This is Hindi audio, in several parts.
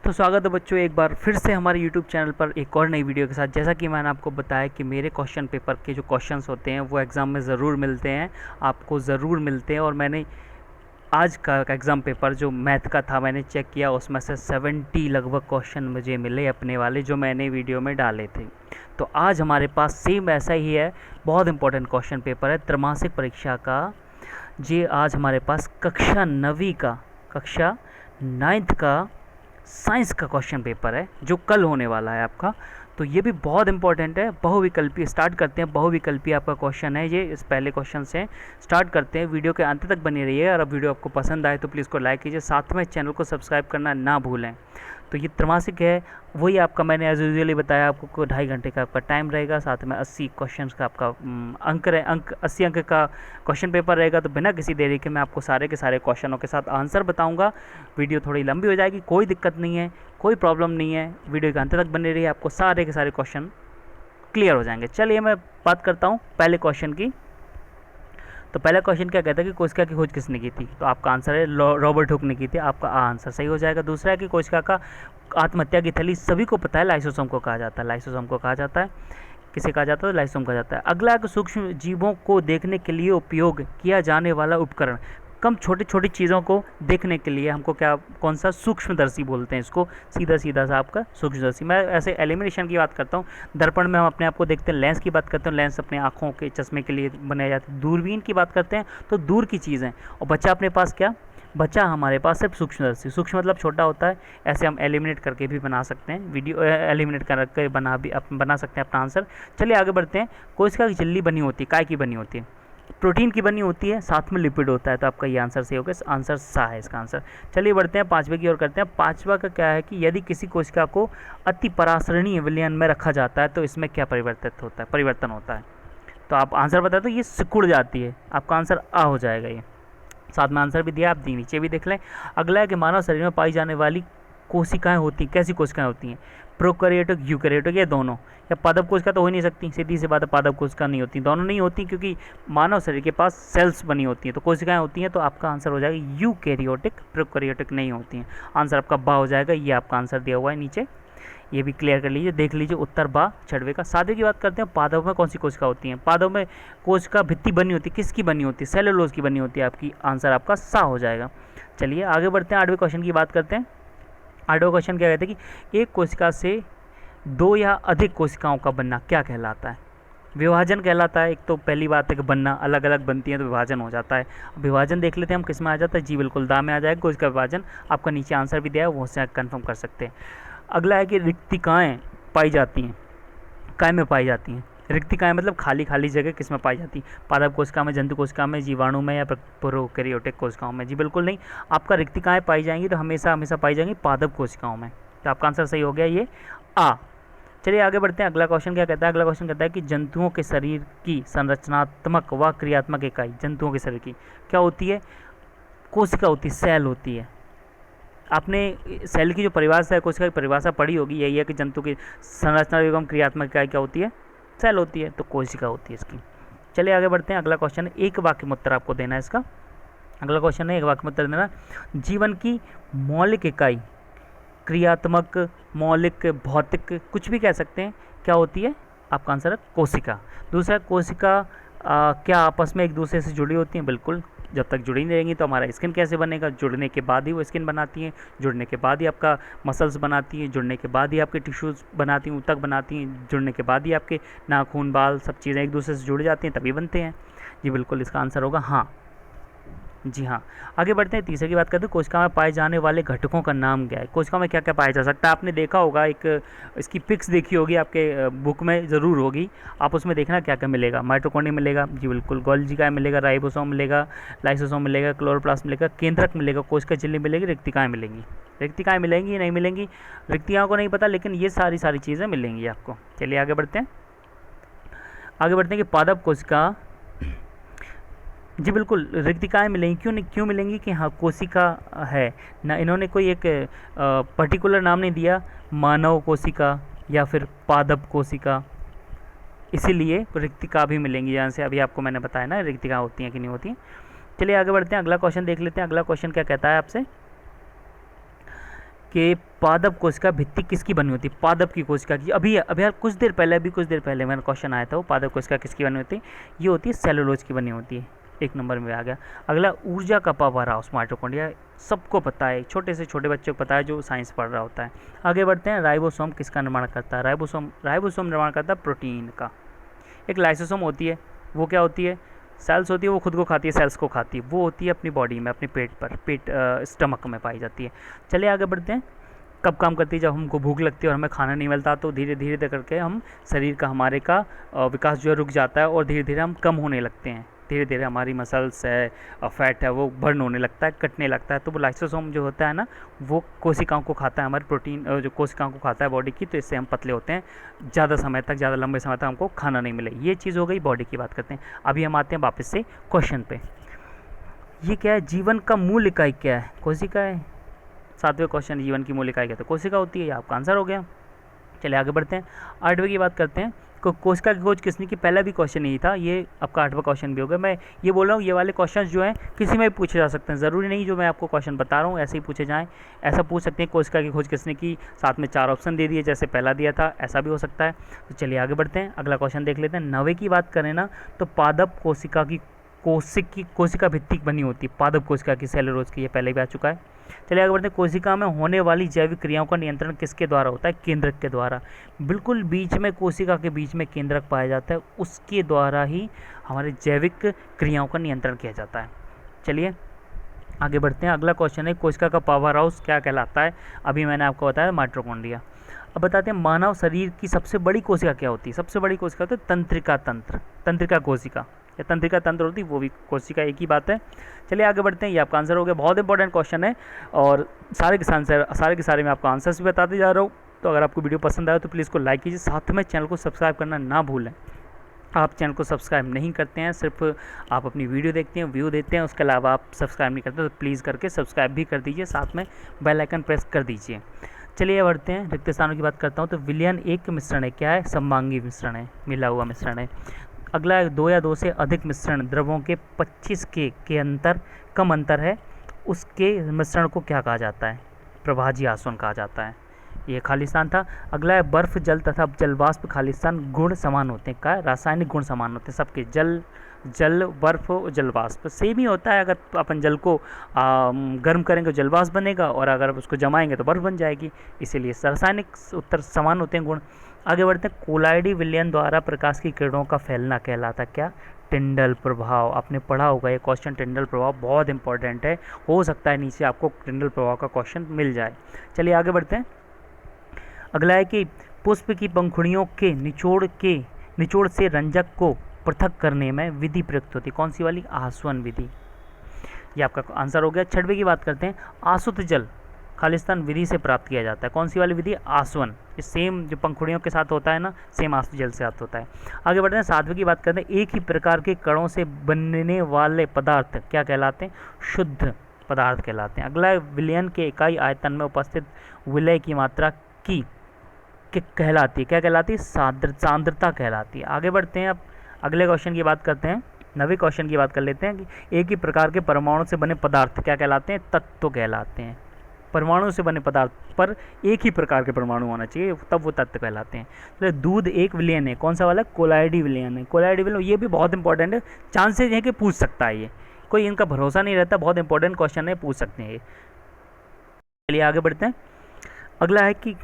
तो स्वागत है बच्चों एक बार फिर से हमारे YouTube चैनल पर एक और नई वीडियो के साथ। जैसा कि मैंने आपको बताया कि मेरे क्वेश्चन पेपर के जो क्वेश्चंस होते हैं वो एग्ज़ाम में ज़रूर मिलते हैं, आपको ज़रूर मिलते हैं। और मैंने आज का एग्ज़ाम पेपर जो मैथ का था मैंने चेक किया, उसमें से 70 लगभग क्वेश्चन मुझे मिले अपने वाले, जो मैंने वीडियो में डाले थे। तो आज हमारे पास सेम ऐसा ही है, बहुत इंपॉर्टेंट क्वेश्चन पेपर है त्रैमासिक परीक्षा का। जी आज हमारे पास कक्षा 9th का साइंस का क्वेश्चन पेपर है जो कल होने वाला है आपका। तो ये भी बहुत इंपॉर्टेंट है। बहुविकल्पी स्टार्ट करते हैं। बहुविकल्पी आपका क्वेश्चन है ये, इस पहले क्वेश्चन से स्टार्ट करते हैं। वीडियो के अंत तक बनी रहिए और अब वीडियो आपको पसंद आए तो प्लीज़ को लाइक कीजिए, साथ में चैनल को सब्सक्राइब करना ना भूलें। तो ये त्रैमासिक है, वही आपका मैंने एज यूजुअली बताया आपको 2.5 घंटे का आपका टाइम रहेगा, साथ में 80 क्वेश्चन का आपका अंक 80 अंक का क्वेश्चन पेपर रहेगा। तो बिना किसी देरी के मैं आपको सारे के सारे क्वेश्चनों के साथ आंसर बताऊंगा। वीडियो थोड़ी लंबी हो जाएगी, कोई दिक्कत नहीं है, कोई प्रॉब्लम नहीं है, वीडियो के अंत तक बने रहिए, आपको सारे के सारे क्वेश्चन क्लियर हो जाएंगे। चलिए मैं बात करता हूँ पहले क्वेश्चन की। तो पहला क्वेश्चन क्या कहता है कि कोशिका की खोज किसने की थी? तो आपका आंसर है रॉबर्ट हुक ने की थी, आपका आंसर सही हो जाएगा। दूसरा है कि कोशिका का आत्महत्या की थैली सभी को पता है, लाइसोसोम को कहा जाता है। लाइसोसोम को कहा जाता है, किसे कहा जाता है? लाइसोसोम कहा जाता है। अगला है कि सूक्ष्म जीवों को देखने के लिए उपयोग किया जाने वाला उपकरण, कम छोटी छोटी चीज़ों को देखने के लिए हमको क्या, कौन सा? सूक्ष्मदर्शी बोलते हैं इसको, सीधा सीधा सा आपका सूक्ष्मदर्शी। मैं ऐसे एलिमिनेशन की बात करता हूँ, दर्पण में हम अपने आप को देखते हैं। लेंस की बात करते हैं, लेंस अपने आँखों के चश्मे के लिए बनाए जाते हैं। दूरबीन की बात करते हैं तो दूर की चीज़ है। और बच्चा अपने पास क्या, बच्चा हमारे पास सिर्फ सूक्ष्मदर्शी, सूक्ष्म मतलब छोटा होता है। ऐसे हम एलिमिनेट करके भी बना सकते हैं, वीडियो एलिमिनेट करके बना सकते हैं अपना आंसर। चलिए आगे बढ़ते हैं। कोशिका की झिल्ली बनी होती है, काय की बनी होती है? प्रोटीन की बनी होती है, साथ में लिपिड होता है। तो आपका ये आंसर सही होगा, आंसर सा है इसका आंसर। चलिए बढ़ते हैं पांचवे की ओर करते हैं। पांचवा का क्या है कि यदि किसी कोशिका को अति परासरणीय विलयन में रखा जाता है तो इसमें क्या परिवर्तन होता है? तो आप आंसर बताए तो ये सिकुड़ जाती है, आपका आंसर आ हो जाएगा। ये साथ में आंसर भी दिया, आप नीचे भी देख लें। अगला है कि मानव शरीर में पाई जाने वाली कोशिकाएं होती, कैसी कोशिकाएं होती हैं? प्रोकैरियोटिक, यूकैरियोटिक, ये दोनों। या पादप कोशिका तो हो ही नहीं सकती, सीधी सी बात है, पादप कोशिका नहीं होती, दोनों नहीं होती, क्योंकि मानव शरीर के पास सेल्स बनी होती हैं तो कोशिकाएं होती हैं। तो आपका आंसर हो जाएगा यूकैरियोटिक, प्रोकैरियोटिक नहीं होती हैं। आंसर आपका बा हो जाएगा, ये आपका आंसर दिया हुआ है नीचे, ये भी क्लियर कर लीजिए, देख लीजिए उत्तर बा छठवे का। सातवें की बात करते हैं, पादप में कौन सी कोशिका होती हैं? पादप में कोशिका भित्ति बनी होती है, किसकी बनी होती है? सेलुलोज की बनी होती है। आपकी आंसर आपका सा हो जाएगा। चलिए आगे बढ़ते हैं, 8वें क्वेश्चन की बात करते हैं। 8वां क्वेश्चन क्या कहते हैं कि एक कोशिका से 2 या अधिक कोशिकाओं का बनना क्या कहलाता है? विभाजन कहलाता है। एक तो पहली बात है कि बनना, अलग अलग बनती है तो विभाजन हो जाता है। विभाजन देख लेते हैं हम किस में आ जाता है। जी बिल्कुल, दा में आ जाएगा कोशिका विभाजन। आपका नीचे आंसर भी दिया है, वो से कन्फर्म कर सकते हैं। अगला है कि रिक्तिकाएँ पाई जाती हैं, काय में पाई जाती हैं? रिक्तिकाएँ मतलब खाली खाली जगह किस में पाई जाती है? पादप कोशिका में, जंतु कोशिका में, जीवाणु में, या प्रोकैरियोटिक कोशिकाओं में? जी बिल्कुल नहीं, आपका रिक्तिकाएँ पाई जाएंगी तो हमेशा हमेशा पाई जाएंगी पादप कोशिकाओं में। तो आपका आंसर सही हो गया ये आ। चलिए आगे बढ़ते हैं। अगला क्वेश्चन क्या कहता है? अगला क्वेश्चन कहता है कि जंतुओं के शरीर की संरचनात्मक व क्रियात्मक इकाई जंतुओं के शरीर की क्या होती है? कोशिका होती है, सेल होती है। आपने सेल की जो परिभाषा है, कोशिका की परिभाषा पढ़ी होगी, यही है कि जंतु की संरचना एवं क्रियात्मक इकाई क्या होती है? सेल होती है, तो कोशिका होती है इसकी। चलिए आगे बढ़ते हैं। अगला क्वेश्चन है, एक वाक्य में उत्तर आपको देना है इसका। अगला क्वेश्चन है, एक वाक्य में उत्तर देना। जीवन की मौलिक इकाई, क्रियात्मक, मौलिक, भौतिक, कुछ भी कह सकते हैं, क्या होती है? आपका आंसर है कोशिका। दूसरा, कोशिका क्या आपस में एक दूसरे से जुड़ी होती हैं? बिल्कुल, जब तक जुड़ी नहीं रहेंगी तो हमारा स्किन कैसे बनेगा? जुड़ने के बाद ही वो स्किन बनाती हैं, जुड़ने के बाद ही आपका मसल्स बनाती हैं, जुड़ने के बाद ही आपके टिश्यूज़ बनाती हैं, ऊतक बनाती हैं, जुड़ने के बाद ही आपके नाखून, बाल, सब चीज़ें एक दूसरे से जुड़ जाती हैं तभी बनते हैं। जी बिल्कुल, इसका आंसर होगा हाँ। जी हाँ, आगे बढ़ते हैं। तीसरे की बात करते हैं, कोशिका में पाए जाने वाले घटकों का नाम क्या है? कोशिका में क्या क्या पाया जा सकता है? आपने देखा होगा, एक इसकी पिक्स देखी होगी, आपके बुक में ज़रूर होगी, आप उसमें देखना क्या क्या मिलेगा। माइटोकॉन्ड्रिया मिलेगा, जी बिल्कुल, गोल्गी मिलेगा, राइबोसोम मिलेगा, लाइसोसोम मिलेगा, क्लोरोप्लास्ट मिलेगा, केंद्रक मिलेगा, कोशिका झिल्ली मिलेगी, रिक्तिकाएँ मिलेंगी। रिक्तिकाएँ मिलेंगी नहीं मिलेंगी, रिक्तिकाओं को नहीं पता, लेकिन ये सारी चीज़ें मिलेंगी आपको। चलिए आगे बढ़ते हैं। आगे बढ़ते हैं कि पादप कोशिका, जी बिल्कुल, रिक्तिकाएँ मिलेंगी, क्यों मिलेंगी कि हाँ कोशिका है ना, इन्होंने कोई एक पर्टिकुलर नाम नहीं दिया, मानव कोशिका या फिर पादप कोशिका, इसीलिए रिक्तिका भी मिलेंगी। यहाँ से अभी आपको मैंने बताया ना रिक्तिका होती हैं कि नहीं होती हैं। चलिए आगे बढ़ते हैं, अगला क्वेश्चन देख लेते हैं। अगला क्वेश्चन क्या कहता है आपसे कि पादप कोशिका भित्ति किसकी बनी होती है, पादप की कोशिका की। अभी यार कुछ देर पहले मेरा क्वेश्चन आया था, वो पादप कोशिका किसकी बनी होती है, ये होती है सेलुलोज की बनी होती है। एक नंबर में आ गया। अगला ऊर्जा का पावर हाउस माइटोकॉन्ड्रिया, सबको पता है, छोटे से छोटे बच्चों को पता है जो साइंस पढ़ रहा होता है। आगे बढ़ते हैं, राइबोसोम किसका निर्माण करता है, राइबोसोम निर्माण करता है प्रोटीन का। एक लाइसोसोम होती है, वो क्या होती है, सेल्स होती है, वो खुद को खाती है, सेल्स को खाती है, वो होती है अपनी बॉडी में, अपने पेट स्टमक में पाई जाती है। चलिए आगे बढ़ते हैं, कब काम करती है, जब हमको भूख लगती है और हमें खाना नहीं मिलता, तो धीरे धीरे करके हम शरीर का हमारे का विकास जो है रुक जाता है और धीरे धीरे हम कम होने लगते हैं। धीरे धीरे हमारी मसल्स है, फैट है, वो बर्न होने लगता है, कटने लगता है। तो वो लाइसोसोम जो होता है ना, वो कोशिकाओं को खाता है, हमारे प्रोटीन जो कोशिकाओं को खाता है बॉडी की, तो इससे हम पतले होते हैं, ज़्यादा लंबे समय तक हमको खाना नहीं मिले। ये चीज़ हो गई, बॉडी की बात करते हैं। अभी हम आते हैं वापस से क्वेश्चन पे। ये क्या है, जीवन का मूल इकाई क्या है, कोशिका है। 7वें क्वेश्चन, जीवन की मूल इकाई क्या है, तो कोशिका होती है, ये आपका आंसर हो गया। चलिए आगे बढ़ते हैं, 8वें की बात करते हैं। कोशिका की खोज किसने की, पहला भी क्वेश्चन यही था, ये आपका 8वां क्वेश्चन भी होगा। मैं ये बोल रहा हूँ, ये वाले क्वेश्चन जो हैं किसी में भी पूछे जा सकते हैं, ज़रूरी नहीं जो मैं आपको क्वेश्चन बता रहा हूँ ऐसे ही पूछे जाएँ। ऐसा पूछ सकते हैं, कोशिका की खोज किसने की, साथ में 4 ऑप्शन दे दिए जैसे पहला दिया था, ऐसा भी हो सकता है। तो चलिए आगे बढ़ते हैं, अगला क्वेश्चन देख लेते हैं। 9वें की बात करें ना, तो पादप कोशिका की कोशिका भित्ति बनी होती है, पादप कोशिका की, सेलुलोज की, ये पहले भी आ चुका है। चलिए आगे बढ़ते हैं, कोशिका में होने वाली जैविक क्रियाओं का नियंत्रण किसके द्वारा होता है, केंद्रक के द्वारा। बिल्कुल बीच में, कोशिका के बीच में केंद्रक पाया जाता है, उसके द्वारा ही हमारे जैविक क्रियाओं का नियंत्रण किया जाता है। चलिए आगे बढ़ते हैं, अगला क्वेश्चन है, कोशिका का पावर हाउस क्या कहलाता है। अभी मैंने आपको बताया माइटोकॉन्ड्रिया। अब बताते हैं, मानव शरीर की सबसे बड़ी कोशिका क्या होती है, सबसे बड़ी कोशिका होती है तंत्रिका कोशिका, या तंत्रिका तंत्र होती है, वो भी कोशिका, एक ही बात है। चलिए आगे बढ़ते हैं, ये आपका आंसर हो गया। बहुत इंपॉर्टेंट क्वेश्चन है और सारे के सारे मैं आपको आंसर्स भी बताते जा रहा हूँ। तो अगर आपको वीडियो पसंद आए तो प्लीज़ को लाइक कीजिए, साथ में चैनल को सब्सक्राइब करना ना भूलें। आप चैनल को सब्सक्राइब नहीं करते हैं, सिर्फ आप अपनी वीडियो देखते हैं, व्यू देते हैं, उसके अलावा आप सब्सक्राइब नहीं करते, तो प्लीज़ करके सब्सक्राइब भी कर दीजिए, साथ में बेल आइकन प्रेस कर दीजिए। चलिए बढ़ते हैं, रिक्त स्थानों की बात करता हूँ। तो विलयन एक मिश्रण है, क्या है, सममांगी मिश्रण है, मिला हुआ मिश्रण है। अगला है, 2 या 2 से अधिक मिश्रण द्रवों के 25 के अंतर कम अंतर है, उसके मिश्रण को क्या कहा जाता है, प्रभाजी आसवन कहा जाता है। ये खालिस्तान था। अगला है, बर्फ जल तथा जलवाष्प खालिस्तान गुण समान होते हैं, क्या, रासायनिक गुण समान होते हैं सबके, जल बर्फ और जलवाष्प सेम ही होता है। अगर अपन जल को गर्म करेंगे तो जलवाष्प बनेगा, और अगर उसको जमाएंगे तो बर्फ बन जाएगी, इसीलिए रासायनिक उत्तर समान होते हैं गुण। आगे बढ़ते हैं, कोलाइडी विलयन द्वारा प्रकाश की किरणों का फैलना कहलाता क्या, टिंडल प्रभाव। आपने पढ़ा होगा ये क्वेश्चन, टिंडल प्रभाव बहुत इंपॉर्टेंट है, हो सकता है नीचे आपको टिंडल प्रभाव का क्वेश्चन मिल जाए। चलिए आगे बढ़ते हैं, अगला है कि पुष्प की पंखुड़ियों के निचोड़ से रंजक को पृथक करने में विधि प्रयुक्त होती है, कौन सी वाली, आसवन विधि। ये आपका आंसर हो गया। 6वें की बात करते हैं, आसुत जल खालिस्तान विधि से प्राप्त किया जाता है, कौन सी वाली विधि, आसवन। ये सेम जो पंखुड़ियों के साथ होता है ना, सेम आसुत जल से साथ होता है। आगे बढ़ते हैं, 7वें की बात करते हैं, एक ही प्रकार के कणों से बनने वाले पदार्थ क्या कहलाते हैं, शुद्ध पदार्थ कहलाते हैं। अगला, विलयन के इकाई आयतन में उपस्थित विलय की मात्रा की कहलाती है, क्या कहलाती है, सांद्रता कहलाती है। आगे बढ़ते हैं, अब अगले क्वेश्चन की बात करते हैं, 9वें क्वेश्चन की बात कर लेते हैं कि एक ही प्रकार के परमाणु से बने पदार्थ क्या कहलाते हैं, तत्व कहलाते हैं। परमाणु से बने पदार्थ पर एक ही प्रकार के परमाणु होना चाहिए, तब वो तत्व कहलाते हैं। तो दूध एक विलयन है, कौन सा वाला, कोलाइडी विलयन है। कोलाइडी विलयन, ये भी बहुत इंपॉर्टेंट है, चांसेस है कि पूछ सकता है, ये कोई इनका भरोसा नहीं रहता, बहुत इंपॉर्टेंट क्वेश्चन है, पूछ सकते हैं ये। चलिए आगे बढ़ते हैं, अगला है कि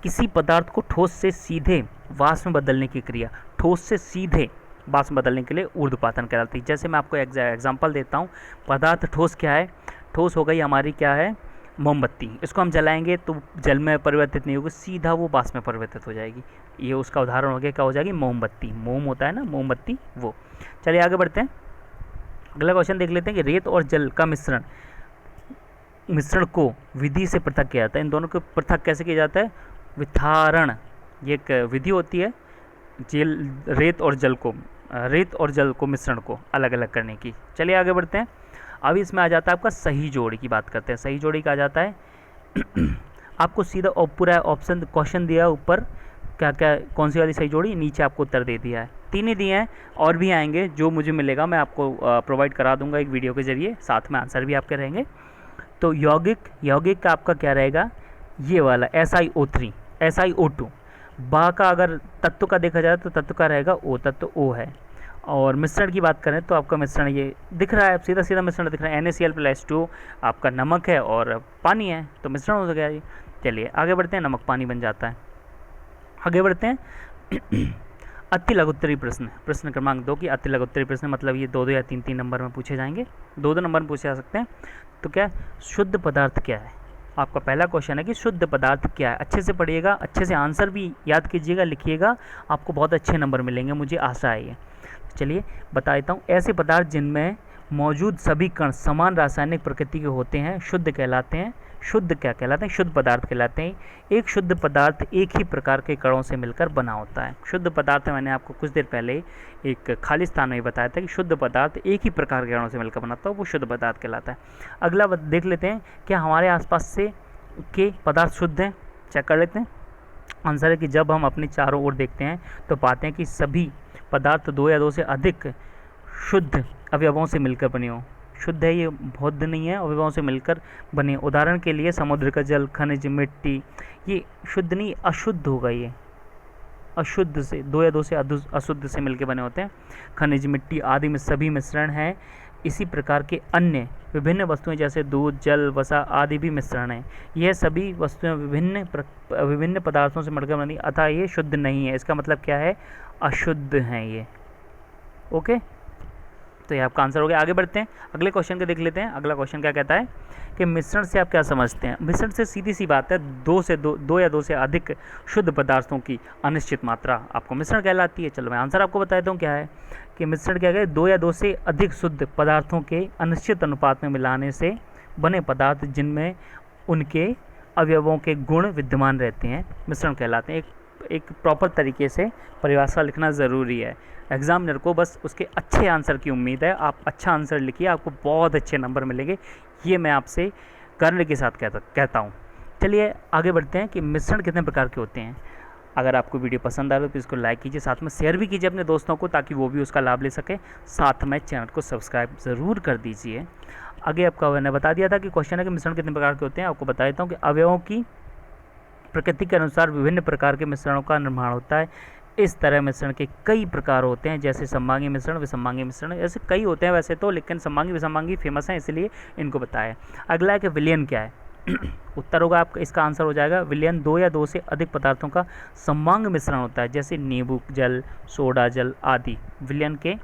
किसी पदार्थ को ठोस से सीधे वाष्प में बदलने की क्रिया, ठोस से सीधे वाष्प में बदलने के लिए ऊर्ध्वपातन कहलाती है। जैसे मैं आपको एग्जांपल देता हूँ, पदार्थ ठोस क्या है, ठोस हो गई हमारी क्या है, मोमबत्ती। इसको हम जलाएंगे तो जल में परिवर्तित नहीं होगी, सीधा वो वाष्प में परिवर्तित हो जाएगी। ये उसका उदाहरण हो गया, क्या हो जाएगी, मोमबत्ती। मोम होता है ना, मोमबत्ती, वो। चलिए आगे बढ़ते हैं, अगला क्वेश्चन देख लेते हैं कि रेत और जल का मिश्रण को विधि से पृथक किया जाता है। इन दोनों को पृथक कैसे किया जाता है, विथारण, ये एक विधि होती है रेत और जल को मिश्रण को अलग अलग करने की। चलिए आगे बढ़ते हैं, अभी इसमें आ जाता है आपका सही जोड़ी की बात करते हैं। सही जोड़ी का आ जाता है आपको सीधा पूरा ऑप्शन क्वेश्चन दिया है ऊपर, क्या क्या कौन सी वाली सही जोड़ी, नीचे आपको उत्तर दे दिया है, 3 ही दिए हैं, और भी आएंगे, जो मुझे मिलेगा मैं आपको प्रोवाइड करा दूंगा एक वीडियो के जरिए, साथ में आंसर भी आपके रहेंगे। तो यौगिक का आपका क्या रहेगा, ये वाला SiO3 SiO2। बा का अगर तत्व का देखा जाए तो तत्व का रहेगा O, तत्व O है। और मिश्रण की बात करें तो आपका मिश्रण ये दिख रहा है, सीधा सीधा मिश्रण दिख रहा है, NaCl+2 आपका नमक है और पानी है, तो मिश्रण हो गया ये। चलिए आगे बढ़ते हैं, नमक पानी बन जाता है। आगे बढ़ते हैं अति लघुत्तरी प्रश्न क्रमांक 2 की अति लघुत्तरी प्रश्न, मतलब ये 2-2 या 3-3 नंबर में पूछे जाएंगे, 2-2 नंबर में पूछे जा सकते हैं। तो क्या शुद्ध पदार्थ क्या है, आपका पहला क्वेश्चन है कि शुद्ध पदार्थ क्या है। अच्छे से पढ़िएगा, अच्छे से आंसर भी याद कीजिएगा, लिखिएगा, आपको बहुत अच्छे नंबर मिलेंगे, मुझे आशा है ये। चलिए बता देता हूँ, ऐसे पदार्थ जिनमें मौजूद सभी कण समान रासायनिक प्रकृति के होते हैं शुद्ध कहलाते हैं। शुद्ध क्या कहलाते हैं, शुद्ध पदार्थ कहलाते हैं। एक शुद्ध पदार्थ एक ही प्रकार के कणों से मिलकर बना होता है। शुद्ध पदार्थ मैंने आपको कुछ देर पहले एक खाली स्थान में बताया था कि शुद्ध पदार्थ एक ही प्रकार के कणों से मिलकर बनाता है, वो शुद्ध पदार्थ कहलाता है। अगला देख लेते हैं, क्या हमारे आसपास से के पदार्थ शुद्ध हैं, चेक कर लेते हैं। आंसर है कि जब हम अपने चारों ओर देखते हैं तो पाते हैं कि सभी पदार्थ 2 या 2 से अधिक शुद्ध अवयवों से मिलकर बने हों। शुद्ध है ये, बौद्ध नहीं है, अवयवों से मिलकर बने। उदाहरण के लिए समुद्र का जल, खनिज, मिट्टी, ये शुद्ध नहीं अशुद्ध होगा, ये अशुद्ध से 2 या 2 से अशुद्ध से मिलकर बने होते हैं। खनिज, मिट्टी आदि में सभी मिश्रण हैं। इसी प्रकार के अन्य विभिन्न वस्तुएं जैसे दूध, जल, वसा आदि भी मिश्रण हैं। यह सभी वस्तुएं विभिन्न पदार्थों से मिलकर बनी, अतः ये शुद्ध नहीं है। इसका मतलब क्या है, अशुद्ध हैं ये। ओके, तो ये आपका आंसर हो गया। आगे बढ़ते हैं, अगले क्वेश्चन को देख लेते हैं। अगला क्वेश्चन क्या कहता है कि मिश्रण से आप क्या समझते हैं। मिश्रण से सीधी सी बात है, 2 या 2 से अधिक शुद्ध पदार्थों की अनिश्चित मात्रा आपको मिश्रण कहलाती है। चलो मैं आंसर आपको बता देता हूँ क्या है कि मिश्रण क्या है, 2 या 2 से अधिक शुद्ध पदार्थों के अनिश्चित अनुपात में मिलाने से बने पदार्थ जिनमें उनके अवयवों के गुण विद्यमान रहते हैं मिश्रण कहलाते हैं। एक प्रॉपर तरीके से परिभाषा लिखना ज़रूरी है। एग्जामिनर को बस उसके अच्छे आंसर की उम्मीद है। आप अच्छा आंसर लिखिए, आपको बहुत अच्छे नंबर मिलेंगे, ये मैं आपसे गर्व के साथ कहता हूँ। चलिए आगे बढ़ते हैं कि मिश्रण कितने प्रकार के होते हैं। अगर आपको वीडियो पसंद आ रहा है तो इसको लाइक कीजिए, साथ में शेयर भी कीजिए अपने दोस्तों को, ताकि वो भी उसका लाभ ले सके। साथ में चैनल को सब्सक्राइब ज़रूर कर दीजिए। आगे आपका मैंने बता दिया था कि क्वेश्चन है कि मिश्रण कितने प्रकार के होते हैं। आपको बता देता हूँ कि अवयवों की प्रकृति के अनुसार विभिन्न प्रकार के मिश्रणों का निर्माण होता है। इस तरह मिश्रण के कई प्रकार होते हैं, जैसे सममांगी मिश्रण, विसममांगी मिश्रण, ऐसे कई होते हैं वैसे तो, लेकिन सममांगी विसममांगी फेमस हैं इसलिए इनको बताया। अगला है कि विलयन क्या है। उत्तर होगा आपका, इसका आंसर हो जाएगा विलयन 2 या 2 से अधिक पदार्थों का सममांग मिश्रण होता है, जैसे नींबू जल, सोडा जल आदि विलयन के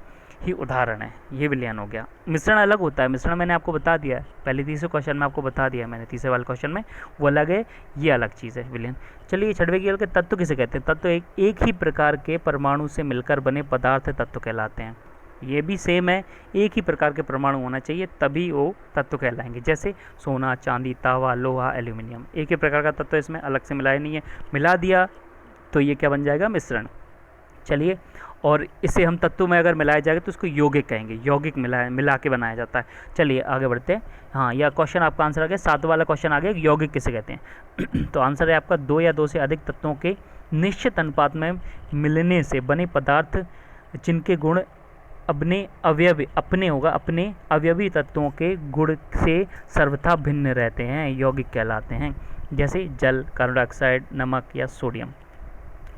ही उदाहरण है। ये विलयन हो गया। मिश्रण अलग होता है, मिश्रण मैंने आपको बता दिया है, पहले तीसरे क्वेश्चन में आपको बता दिया है मैंने, तीसरे वाले क्वेश्चन में, वो अलग है, ये अलग चीज़ है विलयन। चलिए छठवें की के तत्व किसे कहते हैं। तत्व एक ही प्रकार के परमाणु से मिलकर बने पदार्थ तत्व कहलाते हैं। ये भी सेम है, एक ही प्रकार के परमाणु होना चाहिए तभी वो तत्व कहलाएंगे। जैसे सोना, चांदी, तांबा, लोहा, एल्यूमिनियम, एक ही प्रकार का तत्व, इसमें अलग से मिलाया नहीं है, मिला दिया तो ये क्या बन जाएगा, मिश्रण। चलिए, और इसे हम तत्व में अगर मिलाया जाएगा तो उसको यौगिक कहेंगे, यौगिक मिला के बनाया जाता है। चलिए आगे बढ़ते हैं। हाँ, यह क्वेश्चन आपका आंसर आ गया, 7वां वाला क्वेश्चन आ गया, यौगिक किसे कहते हैं। तो आंसर है आपका 2 या 2 से अधिक तत्वों के निश्चित अनुपात में मिलने से बने पदार्थ जिनके गुण अपने अवयवी तत्वों के गुण से सर्वथा भिन्न रहते हैं, यौगिक कहलाते हैं। जैसे जल, कार्बन डाइऑक्साइड, नमक या सोडियम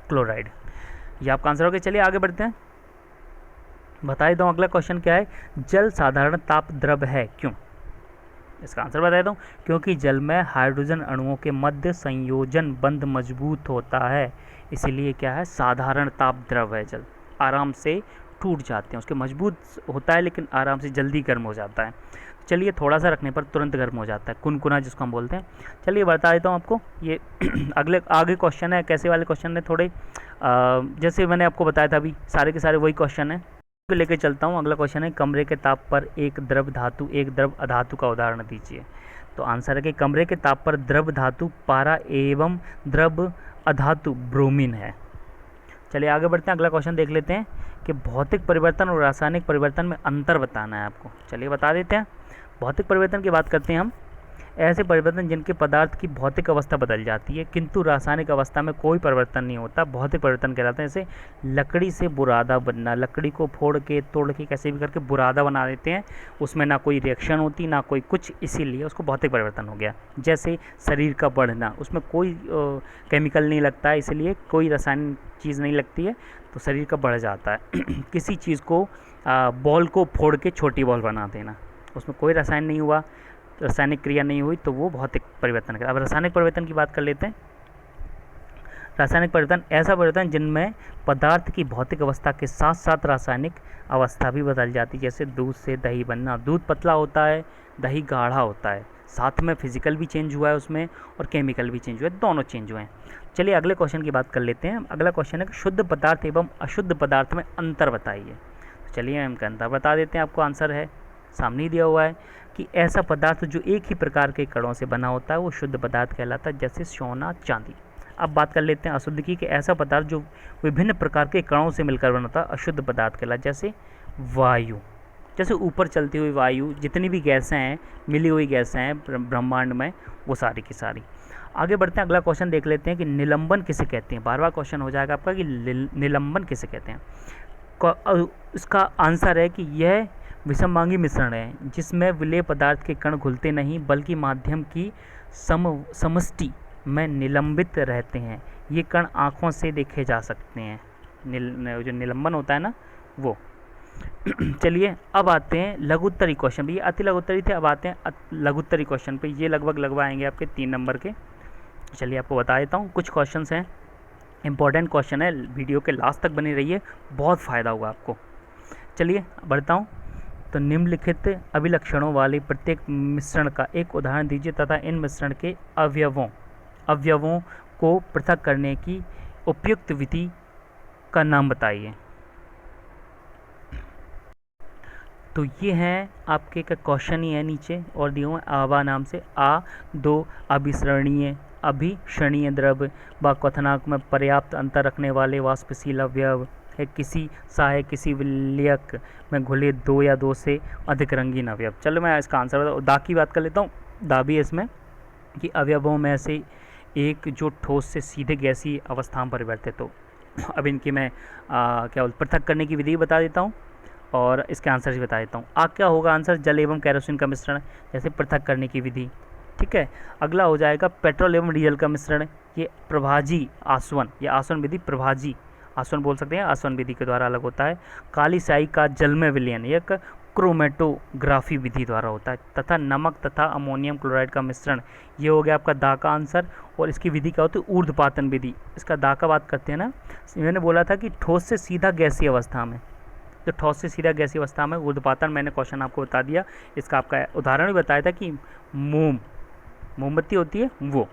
क्लोराइड। ये आपका आंसर हो गया। चलिए आगे बढ़ते हैं, बता देता हूँ अगला क्वेश्चन क्या है। जल साधारण ताप द्रव है, क्यों। इसका आंसर बता देता हूँ, क्योंकि जल में हाइड्रोजन अणुओं के मध्य संयोजन बंध मजबूत होता है, इसीलिए क्या है, साधारण ताप द्रव है। जल आराम से टूट जाते हैं, उसके मजबूत होता है लेकिन आराम से जल्दी गर्म हो जाता है। चलिए थोड़ा सा रखने पर तुरंत गर्म हो जाता है, कुनकुना जिसको हम बोलते हैं। चलिए बता देता हूँ आपको, ये आगे क्वेश्चन है, कैसे वाले क्वेश्चन है थोड़े, जैसे मैंने आपको बताया था अभी, सारे के सारे वही क्वेश्चन है, लेके चलता हूँ। अगला क्वेश्चन है, कमरे के ताप पर एक द्रव धातु एक द्रव अधातु का उदाहरण दीजिए। तो आंसर है कि कमरे के ताप पर द्रव धातु पारा एवं द्रव अधातु ब्रोमीन है। चलिए आगे बढ़ते हैं, अगला क्वेश्चन देख लेते हैं कि भौतिक परिवर्तन और रासायनिक परिवर्तन में अंतर बताना है आपको। चलिए बता देते हैं। भौतिक परिवर्तन की बात करते हैं हम। ऐसे परिवर्तन जिनके पदार्थ की भौतिक अवस्था बदल जाती है किंतु रासायनिक अवस्था में कोई परिवर्तन नहीं होता, भौतिक परिवर्तन कहलाते हैं। जैसे लकड़ी से बुरादा बनना, लकड़ी को फोड़ के तोड़ के कैसे भी करके बुरादा बना देते हैं, उसमें ना कोई रिएक्शन होती ना कोई कुछ, इसीलिए उसको भौतिक परिवर्तन हो गया। जैसे शरीर का बढ़ना, उसमें कोई केमिकल नहीं लगता है, इसलिए कोई रासायनिक चीज़ नहीं लगती है, तो शरीर का बढ़ जाता है। किसी चीज़ को बॉल को फोड़ के छोटी बॉल बना देना, उसमें कोई रसायन नहीं हुआ, रासायनिक क्रिया नहीं हुई, तो वो भौतिक परिवर्तन है। अब रासायनिक परिवर्तन की बात कर लेते हैं। रासायनिक परिवर्तन ऐसा परिवर्तन जिनमें पदार्थ की भौतिक अवस्था के साथ साथ रासायनिक अवस्था भी बदल जाती है। जैसे दूध से दही बनना, दूध पतला होता है, दही गाढ़ा होता है, साथ में फिजिकल भी चेंज हुआ है उसमें और केमिकल भी चेंज हुआ है, दोनों चेंज हुए हैं। चलिए अगले क्वेश्चन की बात कर लेते हैं। अगला क्वेश्चन है कि शुद्ध पदार्थ एवं अशुद्ध पदार्थ में अंतर बताइए। तो चलिए हम इनका अंतर बता देते हैं। आपको आंसर है सामने ही दिया हुआ है कि ऐसा पदार्थ जो एक ही प्रकार के कणों से बना होता है वो शुद्ध पदार्थ कहलाता है, जैसे सोना चांदी। अब बात कर लेते हैं अशुद्ध की, कि ऐसा पदार्थ जो विभिन्न प्रकार के कणों से मिलकर बनता है अशुद्ध पदार्थ कहलाता है। जैसे वायु, जैसे ऊपर चलती हुई वायु, जितनी भी गैसें हैं, मिली हुई गैसें हैं ब्रह्मांड में, वो सारी की सारी। आगे बढ़ते हैं, अगला क्वेश्चन देख लेते हैं कि निलंबन किसे कहते हैं। 12वां क्वेश्चन हो जाएगा आपका कि निलंबन किसे कहते हैं। इसका आंसर है कि यह विषमांगी मिश्रण है जिसमें विलेय पदार्थ के कण घुलते नहीं बल्कि माध्यम की समष्टि में निलंबित रहते हैं। ये कण आँखों से देखे जा सकते हैं। जो निलंबन होता है ना वो। चलिए अब आते हैं लघुत्तरी क्वेश्चन पे। ये अति लघुत्तरी थे, अब आते हैं लघुत्तरी क्वेश्चन पे। ये लगभग आएंगे आपके 3 नंबर के। चलिए आपको बता देता हूँ, कुछ क्वेश्चंस हैं, इंपॉर्टेंट क्वेश्चन है, वीडियो के लास्ट तक बने रहिए, बहुत फ़ायदा होगा आपको। चलिए बढ़ता हूँ। तो निम्नलिखित अभिलक्षणों वाले प्रत्येक मिश्रण का एक उदाहरण दीजिए तथा इन मिश्रण के अवयवों को पृथक करने की उपयुक्त विधि का नाम बताइए। तो ये हैं आपके का क्वेश्चन ही है नीचे और दिए हुए आवा नाम से। दो अभिषरणीय द्रव्य व क्वथनांक में पर्याप्त अंतर रखने वाले वाष्पशील अवयव है। किसी सहायक किसी विलयक में घुले 2 या 2 से अधिक रंगीन अवयव। चलो मैं इसका आंसर बताऊँ। दा की बात कर लेता हूँ। दा भी है इसमें कि अवयवों में से एक जो ठोस से सीधे गैसीय अवस्था में परिवर्तित हो। अब इनकी मैं क्या पृथक करने की विधि बता देता हूँ और इसके आंसर भी बता देता हूँ। क्या होगा आंसर? जल एवं केरोसिन का मिश्रण, जैसे पृथक करने की विधि। ठीक है, अगला हो जाएगा पेट्रोल एवं डीजल का मिश्रण। ये प्रभाजी आसवन, ये आसवन विधि, प्रभाजी आसवन बोल सकते हैं, आसवन विधि के द्वारा अलग होता है। काली स्याही का जल में विलयन एक क्रोमेटोग्राफी विधि द्वारा होता है। तथा नमक तथा अमोनियम क्लोराइड का मिश्रण, ये हो गया आपका दा का आंसर। और इसकी विधि क्या होती है? ऊर्ध्वपातन विधि। इसका दा का बात करते हैं ना, मैंने बोला था कि ठोस से सीधा गैसीय अवस्था में, तो ठोस से सीधा गैसीय अवस्था में ऊर्ध्वपातन, मैंने क्वेश्चन आपको बता दिया। इसका आपका उदाहरण भी बताया था कि मोमबत्ती होती है वो।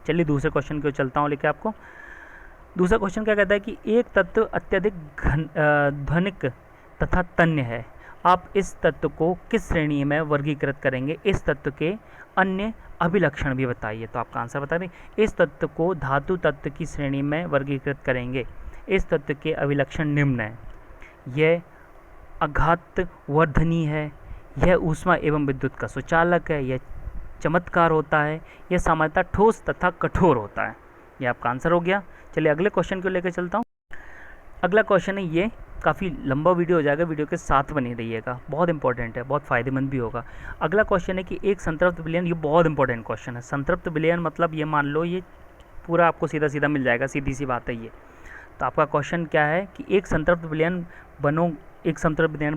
चलिए दूसरे क्वेश्चन की ओर चलता हूँ लेके आपको। दूसरा क्वेश्चन क्या कहता है कि एक तत्व अत्यधिक ध्वनिक तथा तन्य है, आप इस तत्व को किस श्रेणी में वर्गीकृत करेंगे? इस तत्व के अन्य अभिलक्षण भी बताइए। तो आपका आंसर बता दें। इस तत्व को धातु तत्व की श्रेणी में वर्गीकृत करेंगे। इस तत्व के अभिलक्षण निम्न हैं। यह आघात वर्धनीय है, यह ऊष्मा एवं विद्युत का सुचालक है, यह चमत्कार होता है, यह सामान्यतः ठोस तथा कठोर होता है। यह आपका आंसर हो गया। चलिए अगले क्वेश्चन को लेकर चलता हूँ। अगला क्वेश्चन है, ये काफ़ी लंबा वीडियो हो जाएगा, वीडियो के साथ बने रहिएगा, बहुत इंपॉर्टेंट है, बहुत फ़ायदेमंद भी होगा। अगला क्वेश्चन है कि एक संतृप्त विलयन, ये बहुत इंपॉर्टेंट क्वेश्चन है। संतृप्त विलयन मतलब ये मान लो ये पूरा आपको सीधा सीधा मिल जाएगा, सीधी सी बात है ये। तो आपका क्वेश्चन क्या है कि एक संतृप्त विलयन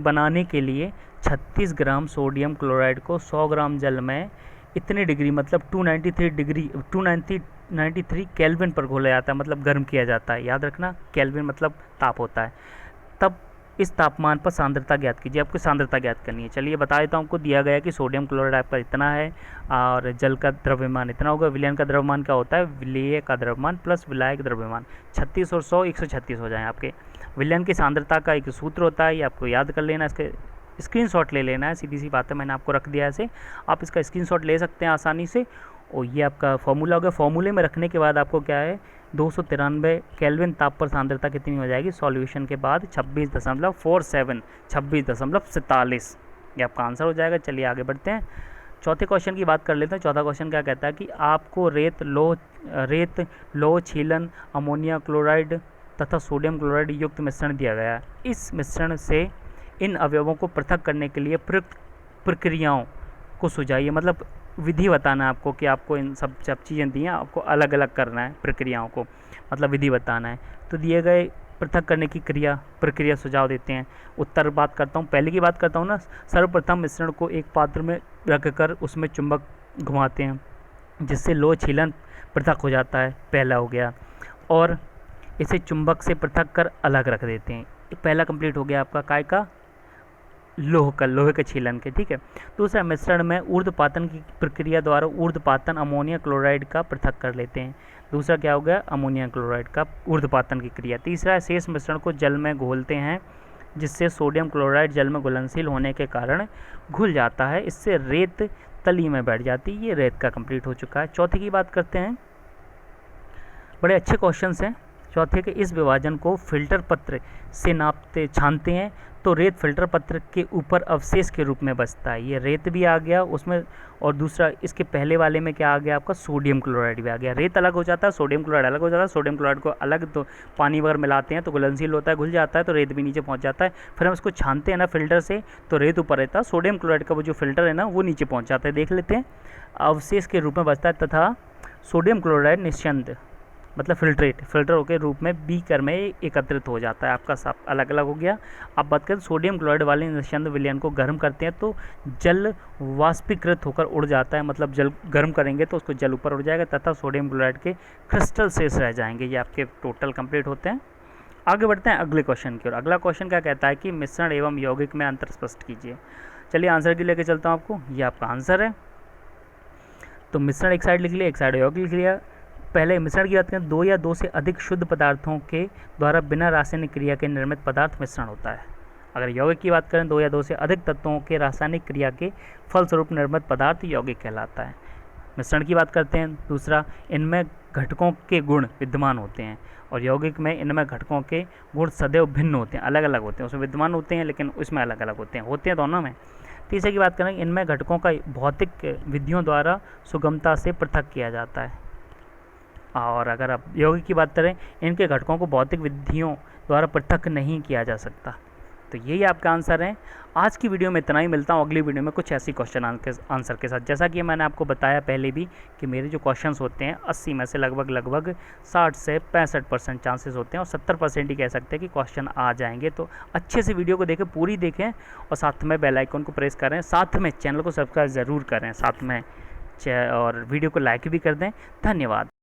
बनाने के लिए 36 ग्राम सोडियम क्लोराइड को 100 ग्राम जल में इतने डिग्री मतलब 293 केल्विन पर घोला जाता है, मतलब गर्म किया जाता है। याद रखना, केल्विन मतलब ताप होता है। तब इस तापमान पर सांद्रता ज्ञात कीजिए, आपको सांद्रता ज्ञात करनी है। चलिए बता देता हूँ, आपको दिया गया है कि सोडियम क्लोराइड आपका इतना है और जल का द्रव्यमान इतना होगा। विलयन का द्रव्यमान क्या होता है? विलेय का द्रव्यमान प्लस विलायक द्रव्यमान। 36 और 100 136 हो जाए आपके। विलयन की सांद्रता का एक सूत्र होता है, ये आपको याद कर लेना, इसके स्क्रीनशॉट ले लेना है, सीधी सी बात है, मैंने आपको रख दिया है ऐसे, आप इसका स्क्रीनशॉट ले सकते हैं आसानी से। और ये आपका फॉर्मूला हो गया। फॉर्मूले में रखने के बाद आपको क्या है, 293 केल्विन ताप पर सांद्रता कितनी हो जाएगी सॉल्यूशन के बाद? 26.47, 26.47, ये आपका आंसर हो जाएगा। चलिए आगे बढ़ते हैं। चौथे क्वेश्चन की बात कर लेते हैं। चौथा क्वेश्चन क्या कहता है कि आपको रेत, लौह छीलन, अमोनिया क्लोराइड तथा सोडियम क्लोराइड युक्त मिश्रण दिया गया है। इस मिश्रण से इन अवयवों को पृथक करने के लिए प्रयुक्त प्रक्रियाओं को सुझाइए। मतलब विधि बताना है आपको कि आपको इन सब चीज़ें दी हैं, आपको अलग अलग करना है प्रक्रियाओं को, मतलब विधि बताना है। तो दिए गए पृथक करने की प्रक्रिया सुझाव देते हैं। उत्तर बात करता हूँ, पहले की बात करता हूँ ना। सर्वप्रथम मिश्रण को एक पात्र में रखकर उसमें चुंबक घुमाते हैं, जिससे लौह छीलन पृथक हो जाता है, पहला हो गया। और इसे चुंबक से पृथक कर अलग रख देते हैं। पहला कंप्लीट हो गया आपका काय का, लोहे के छीलन के, ठीक है। दूसरा, मिश्रण में ऊर्ध्वपातन की प्रक्रिया द्वारा ऊर्ध्वपातन अमोनिया क्लोराइड का पृथक कर लेते हैं। दूसरा क्या हो गया, अमोनिया क्लोराइड का ऊर्ध्वपातन की क्रिया। तीसरा, शेष मिश्रण को जल में घोलते हैं, जिससे सोडियम क्लोराइड जल में घुलनशील होने के कारण घुल जाता है, इससे रेत तली में बैठ जाती है। ये रेत का कंप्लीट हो चुका है। चौथे की बात करते हैं, बड़े अच्छे क्वेश्चन हैं। चौथे के, इस विभाजन को फिल्टर पत्र से छानते हैं तो रेत फिल्टर पत्र के ऊपर अवशेष के रूप में बचता है। ये रेत भी आ गया उसमें, और दूसरा इसके पहले वाले में क्या आ गया आपका, सोडियम क्लोराइड भी आ गया। रेत अलग हो जाता है, सोडियम क्लोराइड अलग हो जाता है। सोडियम क्लोराइड को अलग तो पानी वगैरह मिलाते हैं तो घुलनशील होता है, घुल जाता है, तो रेत भी नीचे पहुंच जाता है। फिर हम इसको छानते हैं ना फिल्टर से, तो रेत ऊपर रहता है, सोडियम क्लोराइड का वो जो फिल्टर है ना वो नीचे पहुँच जाता है। देख लेते हैं, अवशेष के रूप में बचता है तथा सोडियम क्लोराइड निस्यंद मतलब फिल्टर के रूप में बीकर में एकत्रित हो जाता है। आपका सब अलग अलग हो गया। अब बात करें, सोडियम क्लोराइड वाले निस्यंद विलयन को गर्म करते हैं तो जल वाष्पीकृत होकर उड़ जाता है। मतलब जल गर्म करेंगे तो उसको जल ऊपर उड़ जाएगा तथा सोडियम क्लोराइड के क्रिस्टल शेष रह जाएंगे। ये आपके टोटल कंप्लीट होते हैं। आगे बढ़ते हैं अगले क्वेश्चन की ओर। अगला क्वेश्चन क्या कहता है कि मिश्रण एवं यौगिक में अंतर स्पष्ट कीजिए। चलिए आंसर की लेके चलता हूँ आपको। ये आपका आंसर है। तो मिश्रण एक साइड लिख लिया, एक साइड यौगिक लिख लिया। पहले मिश्रण की बात करें, दो या दो से अधिक शुद्ध पदार्थों के द्वारा बिना रासायनिक क्रिया के निर्मित पदार्थ मिश्रण होता है। अगर यौगिक की बात करें, दो या दो से अधिक तत्वों के रासायनिक क्रिया के फलस्वरूप निर्मित पदार्थ यौगिक कहलाता है। मिश्रण की बात करते हैं, दूसरा, इनमें घटकों के गुण विद्यमान होते हैं, और यौगिक में इनमें घटकों के गुण सदैव भिन्न होते हैं, अलग अलग होते हैं। उसमें विद्यमान होते हैं लेकिन उसमें अलग अलग होते हैं दोनों में। तीसरे की बात करें, इनमें घटकों का भौतिक विधियों द्वारा सुगमता से पृथक किया जाता है। और अगर आप यौगिक की बात करें, इनके घटकों को भौतिक विधियों द्वारा पृथक नहीं किया जा सकता। तो यही आपका आंसर है। आज की वीडियो में इतना ही। मिलता हूँ अगली वीडियो में कुछ ऐसी क्वेश्चन आंसर के साथ। जैसा कि मैंने आपको बताया पहले भी कि मेरे जो क्वेश्चंस होते हैं 80 में से लगभग 60 से 65% चांसेस होते हैं, और 70% ही कह सकते हैं कि क्वेश्चन आ जाएंगे। तो अच्छे से वीडियो को देखें, पूरी देखें, और साथ में बेल आइकन को प्रेस करें, साथ में चैनल को सब्सक्राइब ज़रूर करें, साथ में और वीडियो को लाइक भी कर दें। धन्यवाद।